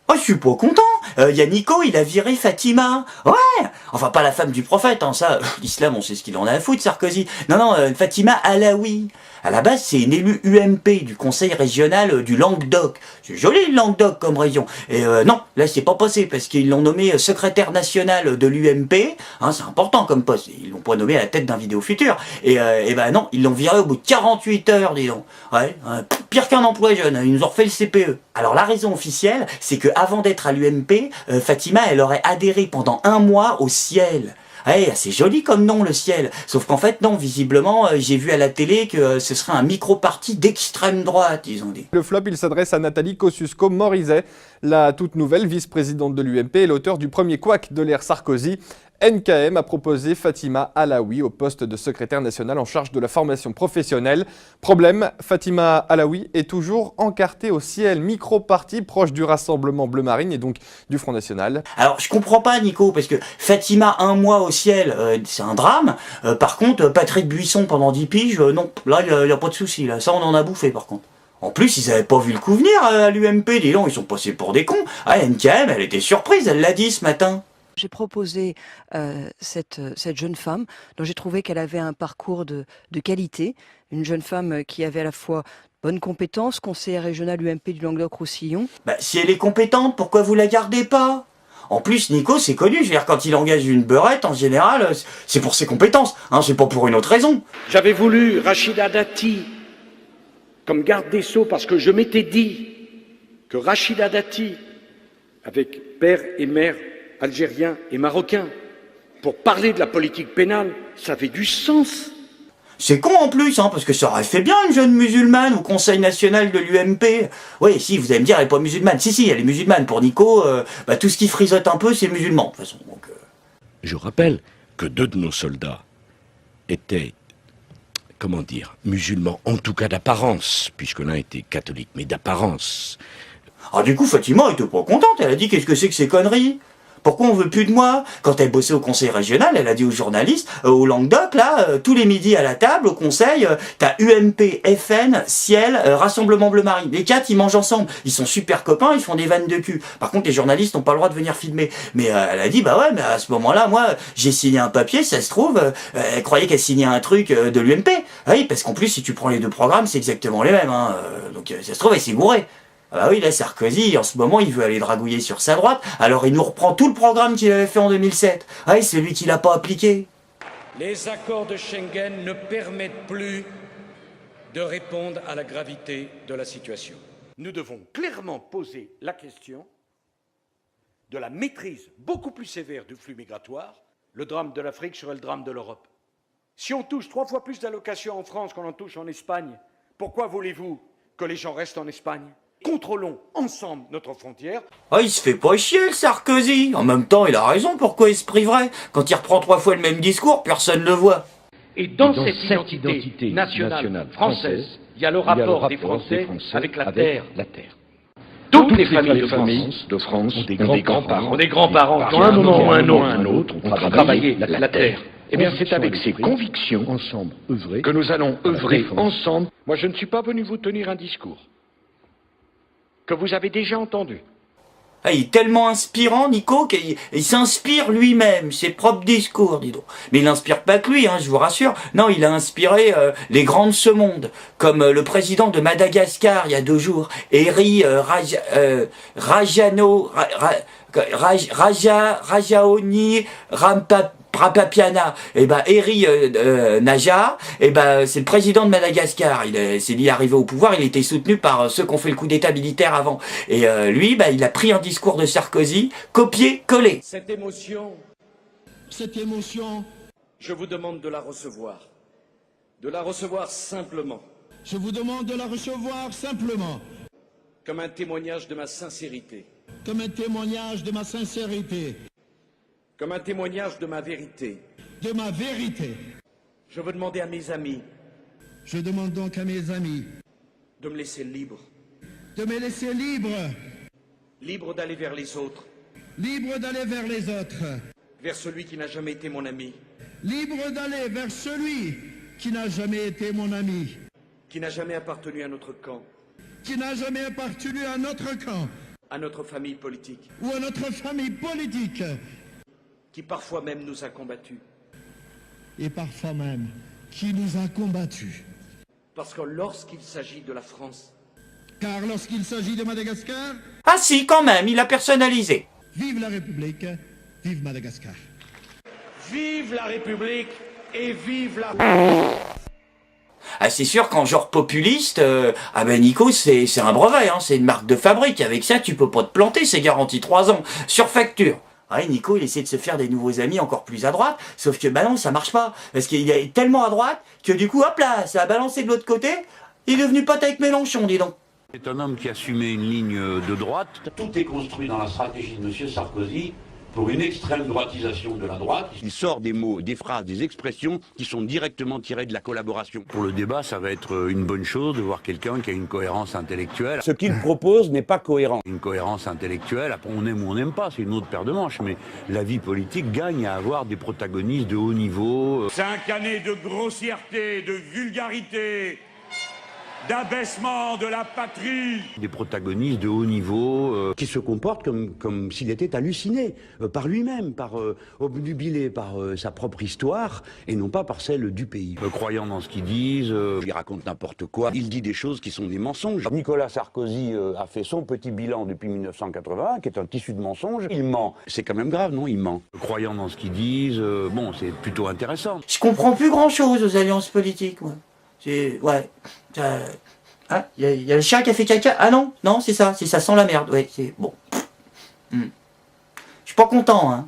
Oh, je suis pas content. Y a Nico, il a viré Fatima. Ouais. Enfin, pas la femme du prophète, hein, ça. L'islam, on sait ce qu'il en a à foutre, Sarkozy. Non, Fatima Alaoui. À la base, c'est une élue UMP du conseil régional du Languedoc. C'est joli, le Languedoc, comme région. Et non, là, c'est pas passé, parce qu'ils l'ont nommé secrétaire national de l'UMP. Hein, c'est important comme poste. Ils l'ont pas nommé à la tête d'un Vidéo Futur. Et ben non, ils l'ont viré au bout de 48 heures, dis donc. Ouais, pire qu'un emploi jeune. Ils nous ont refait le CPE. Alors, la raison officielle, c'est que avant d'être à l'UMP, Fatima, elle aurait adhéré pendant 1 mois au Ciel. Ouais, c'est joli comme nom, le Ciel. Sauf qu'en fait, non, visiblement, j'ai vu à la télé que ce serait un micro-parti d'extrême droite, ils ont dit. Le flop, il s'adresse à Nathalie Kosciusko-Morizet, la toute nouvelle vice-présidente de l'UMP et l'auteur du premier couac de l'ère Sarkozy. NKM a proposé Fatima Alaoui au poste de secrétaire national en charge de la formation professionnelle. Problème, Fatima Alaoui est toujours encartée au Ciel, micro-parti proche du Rassemblement Bleu Marine et donc du Front National. Alors, je comprends pas, Nico, parce que Fatima 1 mois au Ciel, c'est un drame. Par contre, Patrick Buisson pendant 10 piges, non, là, il y a pas de souci, là. Ça, on en a bouffé, par contre. En plus, ils avaient pas vu le coup venir à l'UMP, dis donc, ils sont passés pour des cons. Ah, NKM, elle était surprise, elle l'a dit ce matin. J'ai proposé cette jeune femme dont j'ai trouvé qu'elle avait un parcours de qualité, une jeune femme qui avait à la fois bonnes compétences, conseillère régionale UMP du Languedoc-Roussillon. Bah, si elle est compétente, pourquoi vous la gardez pas ? En plus, Nico, c'est connu, je veux dire, quand il engage une beurette, en général, c'est pour ses compétences, hein, c'est pas pour une autre raison. J'avais voulu Rachida Dati comme garde des Sceaux parce que je m'étais dit que Rachida Dati, avec père et mère algériens et marocains, pour parler de la politique pénale, ça avait du sens. C'est con en plus, hein, parce que ça aurait fait bien une jeune musulmane au Conseil national de l'UMP. Oui, si, vous allez me dire, elle est pas musulmane. Si, elle est musulmane. Pour Nico, tout ce qui frisote un peu, c'est musulman, de toute façon. Donc, Je rappelle que 2 de nos soldats étaient, comment dire, musulmans, en tout cas d'apparence, puisque l'un était catholique, mais d'apparence. Ah, du coup, Fatima était pas contente. Elle a dit, qu'est-ce que c'est que ces conneries ? Pourquoi on veut plus de moi ? Quand elle bossait au conseil régional, elle a dit aux journalistes, au Languedoc, là, tous les midis à la table, au conseil, t'as UMP, FN, Ciel, Rassemblement Bleu Marine. Les 4, ils mangent ensemble. Ils sont super copains, ils font des vannes de cul. Par contre, les journalistes n'ont pas le droit de venir filmer. Mais elle a dit, bah ouais, mais à ce moment-là, moi, j'ai signé un papier, ça se trouve, elle croyait qu'elle signait un truc de l'UMP. Ah oui, parce qu'en plus, si tu prends les 2 programmes, c'est exactement les mêmes. Hein. Donc ça se trouve, elle s'est gourée. Ah bah oui, là, Sarkozy, en ce moment, il veut aller dragouiller sur sa droite, alors il nous reprend tout le programme qu'il avait fait en 2007. Ah oui, c'est lui qui l'a pas appliqué. Les accords de Schengen ne permettent plus de répondre à la gravité de la situation. Nous devons clairement poser la question de la maîtrise beaucoup plus sévère du flux migratoire. Le drame de l'Afrique serait le drame de l'Europe. Si on touche 3 fois plus d'allocations en France qu'on en touche en Espagne, pourquoi voulez-vous que les gens restent en Espagne ? Contrôlons ensemble notre frontière. Ah, il se fait pas chier, le Sarkozy. En même temps, il a raison, pourquoi il se priverait ? Quand il reprend 3 fois le même discours, personne ne le voit. Et dans cette identité nationale française, il y a le rapport des Français avec la terre. Toutes les familles de France ont des grands-parents qui, à un moment ou un autre, ont travaillé la terre. Eh bien, c'est avec ces convictions ensemble que nous allons œuvrer ensemble. Moi, je ne suis pas venu vous tenir un discours que vous avez déjà entendu. Ah, il est tellement inspirant, Nico, qu'il s'inspire lui-même, ses propres discours, dis donc. Mais il n'inspire pas que lui, hein, je vous rassure. Non, il a inspiré les grands de ce monde, comme le président de Madagascar il y a 2 jours, Eri Rajaoni Rapapiana, Eri Naja, c'est le président de Madagascar. C'est lui arrivé au pouvoir, il était soutenu par ceux qui ont fait le coup d'état militaire avant. Et lui, il a pris un discours de Sarkozy, copié-collé. Cette émotion, je vous demande de la recevoir simplement. Je vous demande de la recevoir simplement. Comme un témoignage de ma sincérité. Comme un témoignage de ma sincérité. Comme un témoignage de ma vérité. De ma vérité. Je veux demander à mes amis. Je demande donc à mes amis. De me laisser libre. De me laisser libre. Libre d'aller vers les autres. Libre d'aller vers les autres. Vers celui qui n'a jamais été mon ami. Libre d'aller vers celui qui n'a jamais été mon ami. qui n'a jamais appartenu à notre camp, qui n'a jamais appartenu à notre camp à notre famille politique, ou à notre famille politique, qui parfois même nous a combattus. et parfois même qui nous a combattus. Parce que lorsqu'il s'agit de la France, Car lorsqu'il s'agit de Madagascar, Ah si, quand même, il a personnalisé. vive la République, vive Madagascar. vive la République et vive la... Ah c'est sûr qu'en genre populiste, ah ben Nico c'est un brevet, hein, c'est une marque de fabrique, avec ça tu peux pas te planter, c'est garanti 3 ans, sur facture. Ouais, Nico il essaie de se faire des nouveaux amis encore plus à droite, sauf que bah non ça marche pas, parce qu'il est tellement à droite que du coup hop là, ça a balancé de l'autre côté, il est devenu pote avec Mélenchon, dis donc. C'est un homme qui assumait une ligne de droite. Tout est construit dans la stratégie de M. Sarkozy pour une extrême droitisation de la droite. Il sort des mots, des phrases, des expressions qui sont directement tirées de la collaboration. Pour le débat, ça va être une bonne chose de voir quelqu'un qui a une cohérence intellectuelle. Ce qu'il propose n'est pas cohérent. Une cohérence intellectuelle, après on aime ou on n'aime pas, c'est une autre paire de manches, mais la vie politique gagne à avoir des protagonistes de haut niveau. 5 années de grossièreté, de vulgarité, d'abaissement de la patrie. Des protagonistes de haut niveau. Qui se comporte comme s'il était halluciné par lui-même, obnubilé par sa propre histoire et non pas par celle du pays. Croyant dans ce qu'ils disent, Il raconte n'importe quoi, il dit des choses qui sont des mensonges. Nicolas Sarkozy a fait son petit bilan depuis 1981, qui est un tissu de mensonges. Il ment. C'est quand même grave, non? Il ment. croyant dans ce qu'ils disent, bon, c'est plutôt intéressant. Je comprends plus grand chose aux alliances politiques, moi. C'est... ouais. Ah, y a le chien qui a fait caca. Ah non, non, c'est ça sent la merde. Ouais, c'est bon. Je suis pas content, hein.